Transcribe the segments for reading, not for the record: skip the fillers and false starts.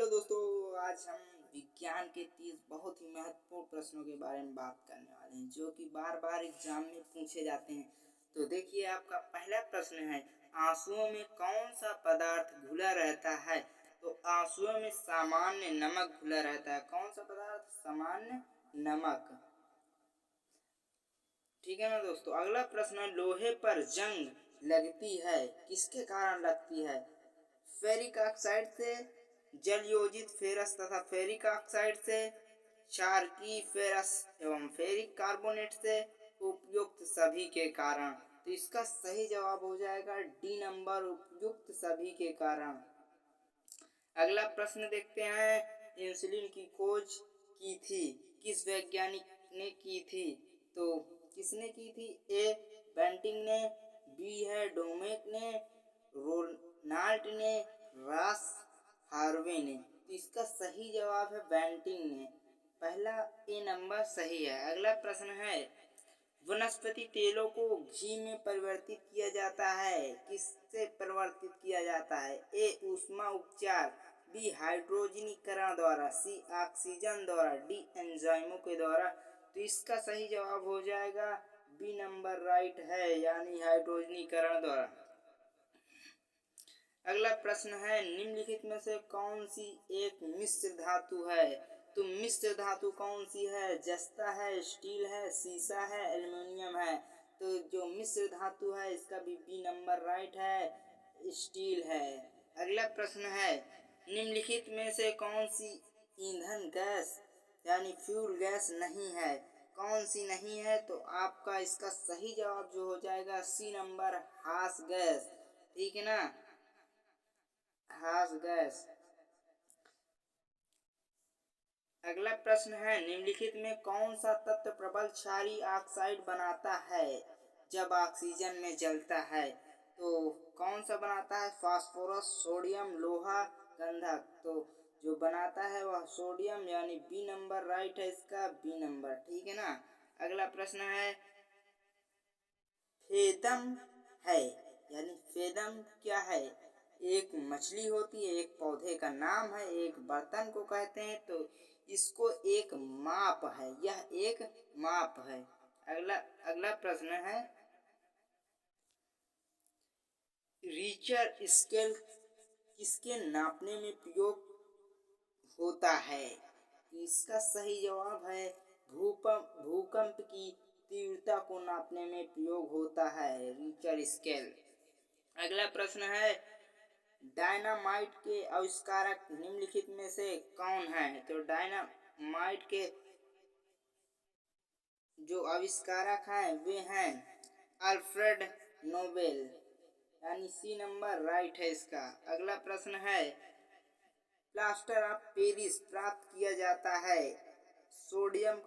Hello दोस्तों, आज हम विज्ञान के 30 बहुत ही महत्वपूर्ण प्रश्नों के बारे में बात करने वाले हैं जो कि बार बार एग्जाम में पूछे जाते हैं। तो देखिए, आपका पहला प्रश्न है, आंसुओं में कौन सा पदार्थ घुला रहता है? तो आंसुओं में सामान्य नमक घुला रहता है। कौन सा पदार्थ? सामान्य नमक। ठीक है ना दोस्तों। अगला प्रश्न है, लोहे पर जंग लगती है किसके कारण लगती है? फेरिक ऑक्साइड से, जल योजित फेरस तथा फेरिक ऑक्साइड से, क्षारकीय फेरस एवं फेरिक कार्बोनेट से, उपयुक्त सभी के कारण। तो इसका सही जवाब हो जाएगा डी नंबर, उपयुक्त सभी के कारण। अगला प्रश्न देखते हैं, इंसुलिन की खोज की थी किस वैज्ञानिक ने की थी? तो किसने की थी? ए बेंटिंग ने, बी है डोमेक ने, रोनाल्ड ने, रॉस हार्वे ने। तो इसका सही जवाब है बेंटिंग ने। पहला ए नंबर सही है। अगला प्रश्न है, वनस्पति तेलों को घी में परिवर्तित किया जाता है, किससे परिवर्तित किया जाता है? ए ऊष्मा उपचार, बी हाइड्रोजनीकरण द्वारा, सी ऑक्सीजन द्वारा, डी एंजाइमों के द्वारा। तो इसका सही जवाब हो जाएगा बी नंबर राइट है, यानी हाइड्रोजनीकरण द्वारा। अगला प्रश्न है, निम्नलिखित में से कौन सी एक मिश्र धातु है? तो मिश्र धातु कौन सी है? जस्ता है, स्टील है, सीसा है, एल्युमिनियम है। तो जो मिश्र धातु है इसका भी बी नंबर राइट है, स्टील है। अगला प्रश्न है, निम्नलिखित में से कौन सी ईंधन गैस यानी फ्यूल गैस नहीं है? कौन सी नहीं है? तो आपका इसका सही जवाब जो हो जाएगा सी नंबर, हास गैस। ठीक है ना, हास गैस। अगला प्रश्न है, निम्नलिखित में कौन सा तत्व प्रबल क्षारीय ऑक्साइड बनाता है जब ऑक्सीजन में जलता है? तो कौन सा बनाता है? फास्फोरस, सोडियम, लोहा, गंधक। तो जो बनाता है वह सोडियम, यानी बी नंबर राइट है इसका, बी नंबर। ठीक है ना। अगला प्रश्न है, फेदम है यानी फेदम क्या है? एक मछली होती है, एक पौधे का नाम है, एक बर्तन को कहते हैं। तो इसको एक माप है, यह एक माप है। अगला प्रश्न है, रिचर स्केल किसके नापने में प्रयोग होता है? तो इसका सही जवाब है भूकंप की तीव्रता को नापने में प्रयोग होता है रिचर स्केल। अगला प्रश्न है, डायनामाइट के आविष्कारक निम्नलिखित में से कौन है? तो डायनामाइट के जो आविष्कारक हैं वे हैं अल्फ्रेड नोबेल, यानी सी नंबर राइट है इसका। अगला प्रश्न है, प्लास्टर ऑफ पेरिस प्राप्त किया जाता है सोडियम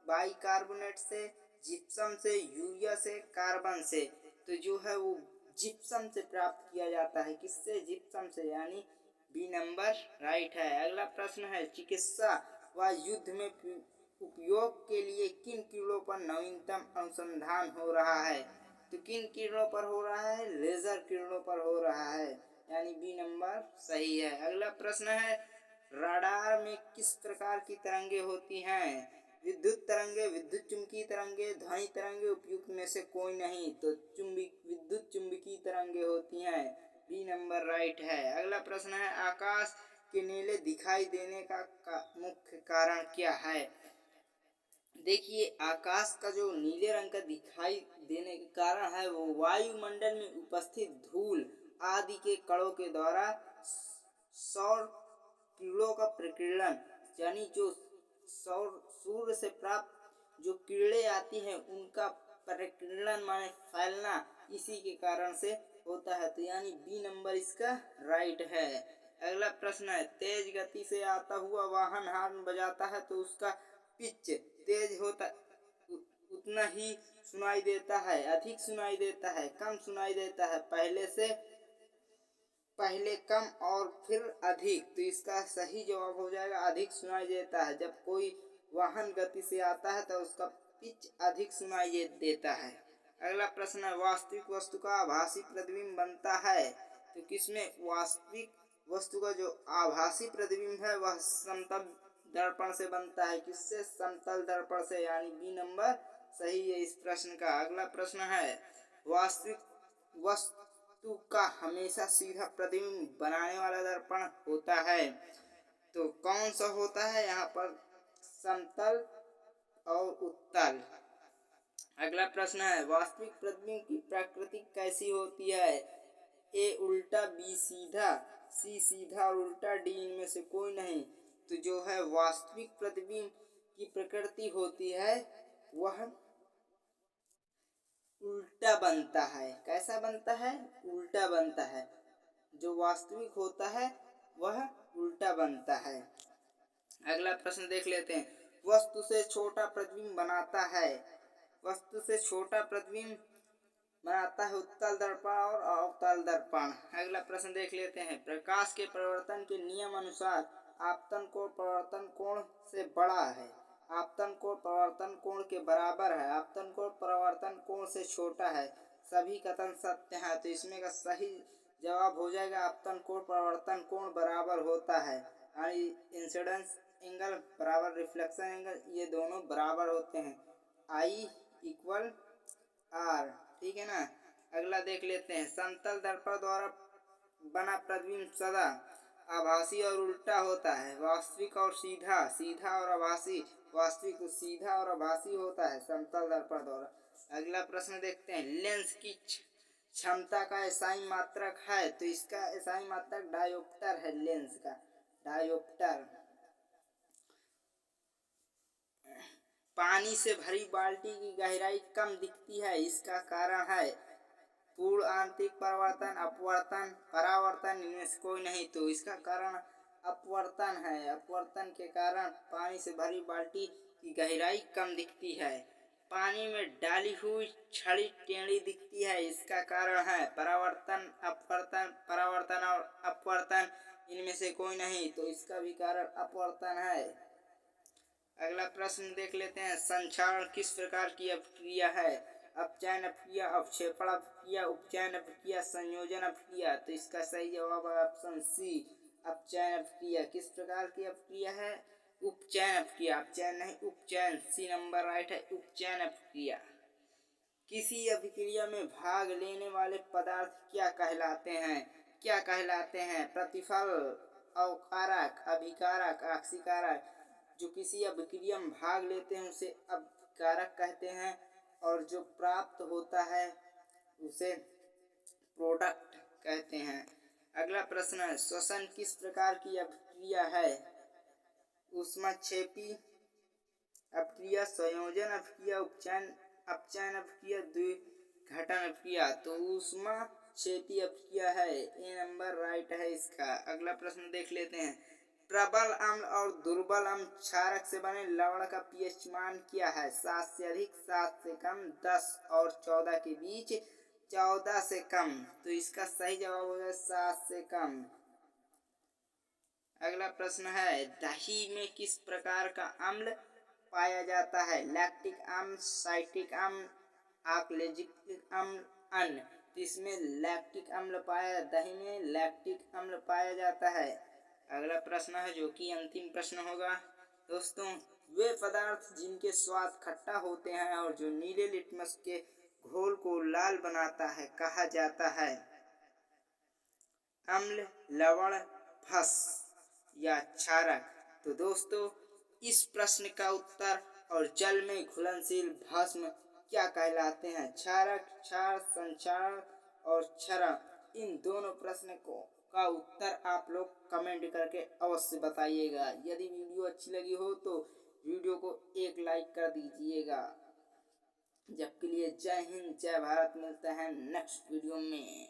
बाइकार्बोनेट से, जिप्सम से, यूरिया से, कार्बन से। तो जो है वो जिप्सम से प्राप्त किया जाता है। किससे? जिप्सम से, यानी बी नंबर राइट है। अगला प्रश्न है, चिकित्सा व युद्ध में उपयोग के लिए किन कीड़ों पर नवीनतम अनुसंधान हो रहा है? तो किन कीड़ों पर हो रहा है? लेजर कीड़ों पर हो रहा है, यानी बी नंबर सही है। अगला प्रश्न है, राडार में किस प्रकार की तरंगे होती हैं? विद्युत तरंगे, विद्युत चुंबकीय तरंगे, ध्वनि तरंगे, उपयुक्त में से कोई नहीं। तो विद्युत चुंबकीय तरंगे होती हैं, बी नंबर राइट है। अगला प्रश्न है, आकाश के नीले दिखाई देने का मुख्य कारण क्या है? देखिए, आकाश का जो नीले रंग का दिखाई देने का कारण है वो वायुमंडल में उपस्थित धूल आदि के कणों के द्वारा सौर किरणों का प्रकीर्णन, यानी जो सूर्य से प्राप्त जो किरणें आती हैं उनका प्रकीर्णन माने फैलना, इसी के कारण से होता है। तो यानी बी नंबर इसका राइट है। अगला प्रश्न है, तेज गति से आता हुआ वाहन हॉर्न बजाता है तो उसका पिच तेज होता उतना ही सुनाई देता है, अधिक सुनाई देता है, कम सुनाई देता है, पहले कम और फिर अधिक? तो इसका सही जवाब हो जाएगा अधिक सुनाई देता है। जब कोई वाहन गति से आता है तो उसका पिच अधिक सुनाई देता है। अगला प्रश्न है, वास्तविक वस्तु का आभासी प्रतिबिंब बनता है तो किसमें? वास्तविक वस्तु का जो आभासी प्रतिबिंब है वह समतल दर्पण से बनता है। किससे? समतल दर्पण से, यानी बी नंबर सही है इस प्रश्न का। अगला प्रश्न है, वास्तविक वस्तु का हमेशा सीधा प्रतिबिंब बनाने वाला दर्पण होता है, तो कौन सा होता है? यहाँ पर समतल और उत्तल। अगला प्रश्न है, वास्तविक प्रतिबिंब की प्रकृति कैसी होती है? ए उल्टा, बी सीधा, सी सीधा और उल्टा, डी इनमें से कोई नहीं। तो जो है वास्तविक प्रतिबिंब की प्रकृति होती है वह उल्टा बनता है। कैसा बनता है? उल्टा बनता है। जो वास्तविक होता है वह उल्टा बनता है। अगला प्रश्न देख लेते हैं, वस्तु से छोटा प्रतिबिंब बनाता है। वस्तु से छोटा प्रतिबिंब बनाता है उत्तल दर्पण और अवतल दर्पण। अगला प्रश्न देख लेते हैं, प्रकाश के परिवर्तन के नियम अनुसार आपतन कोण परावर्तन कोण से बड़ा है, आपतन कोण परावर्तन कोण के बराबर है, आपतन कोण परावर्तन कोण से छोटा है। सभी कथन सत्य हैं, तो इसमें का सही जवाब हो जाएगा आपतन कोण परावर्तन कोण बराबर होता है, यानी इंसिडेंस एंगल बराबर रिफ्लेक्शन एंगल, ये दोनों बराबर होते हैं। आई इक्वल आर, ठीक है ना। अगला देख लेते हैं, समतल दर्पण द्वारा बना प्रतिबिंब सदा आभासी और उल्टा होता है, वास्तविक और सीधा, सीधा और आभासी, वास्तविक सीधा और आभासी होता है समतल दर्पण द्वारा। अगला प्रश्न देखते हैं, लेंस की क्षमता का एसआई मात्रक है, तो इसका एसआई मात्रक डायोप्टर है। लेंस का डायोप्टर। पानी से भरी बाल्टी की गहराई कम दिखती है, इसका कारण है पूर्ण आंतरिक परिवर्तन, अपवर्तन, परावर्तन, इनमें से कोई नहीं। तो इसका कारण अपवर्तन है। अपवर्तन के कारण पानी से भरी बाल्टी की गहराई कम दिखती है। पानी में डाली हुई छड़ी टेढ़ी दिखती है, इसका कारण है परावर्तन, अपवर्तन, परावर्तन और अपवर्तन, इनमें से कोई नहीं। तो इसका भी कारण अपवर्तन है। अगला प्रश्न देख लेते हैं, संक्षारण किस प्रकार की अपक्रिया है? अपचयन अपक्रिया, अवक्षेपण अपक्रिया, उपचयन अपक्रिया, संयोजन अपक्रिया। तो इसका सही जवाब है ऑप्शन सी, अपचयन अपक्रिया। किस प्रकार की अपक्रिया है? उपचयन अपक्रिया, अपचयन नहीं उपचयन, सी नंबर राइट है, उपचयन अपक्रिया। किसी अभिक्रिया में भाग लेने वाले पदार्थ क्या कहलाते हैं? क्या कहलाते हैं? प्रतिफल, अवकारक, अभिकारक, आक्सीकारक। जो किसी अभिक्रिया में भाग लेते हैं उसे अभिकारक कहते हैं, और जो प्राप्त होता है उसे प्रोडक्ट कहते हैं। अगला प्रश्न है, श्वसन किस प्रकार की अभिक्रिया है? ऊष्माक्षेपी अपक्रिया, संयोजन अपक्रिया, उपचयन अपचयन अपक्रिया, द्विघटन अपक्रिया। तो ऊष्माक्षेपी अपक्रिया है, ए नंबर राइट है इसका। अगला प्रश्न देख लेते हैं, प्रबल अम्ल और दुर्बल अम्ल क्षारक से बने लवण का पीएच मान क्या है? 7 से अधिक, 7 से कम, 10 और 14 के बीच, 14 से कम। तो इसका सही जवाब होगा 7 से कम। अगला प्रश्न है, दही में किस प्रकार का अम्ल पाया जाता है? लैक्टिक अम्ल, साइट्रिक अम्ल, आक्जेलिक अम्ल, अन्य। तो इसमें लैक्टिक अम्ल पाया, दही में लैक्टिक अम्ल पाया जाता है। अगला प्रश्न है जो कि अंतिम प्रश्न होगा दोस्तों, वे पदार्थ जिनके स्वाद खट्टा होते हैं और जो नीले लिटमस के घोल को लाल बनाता है कहा जाता है? अम्ल, लवण, फस या क्षारक। तो दोस्तों इस प्रश्न का उत्तर और जल में घुलनशील भस्म क्या कहलाते हैं? क्षारक, क्षार, संक्षारण और क्षरण। इन दोनों प्रश्न का उत्तर आप लोग कमेंट करके अवश्य बताइएगा। यदि वीडियो अच्छी लगी हो तो वीडियो को एक लाइक कर दीजिएगा। जब के लिए जय हिंद, जय भारत। मिलते हैं नेक्स्ट वीडियो में।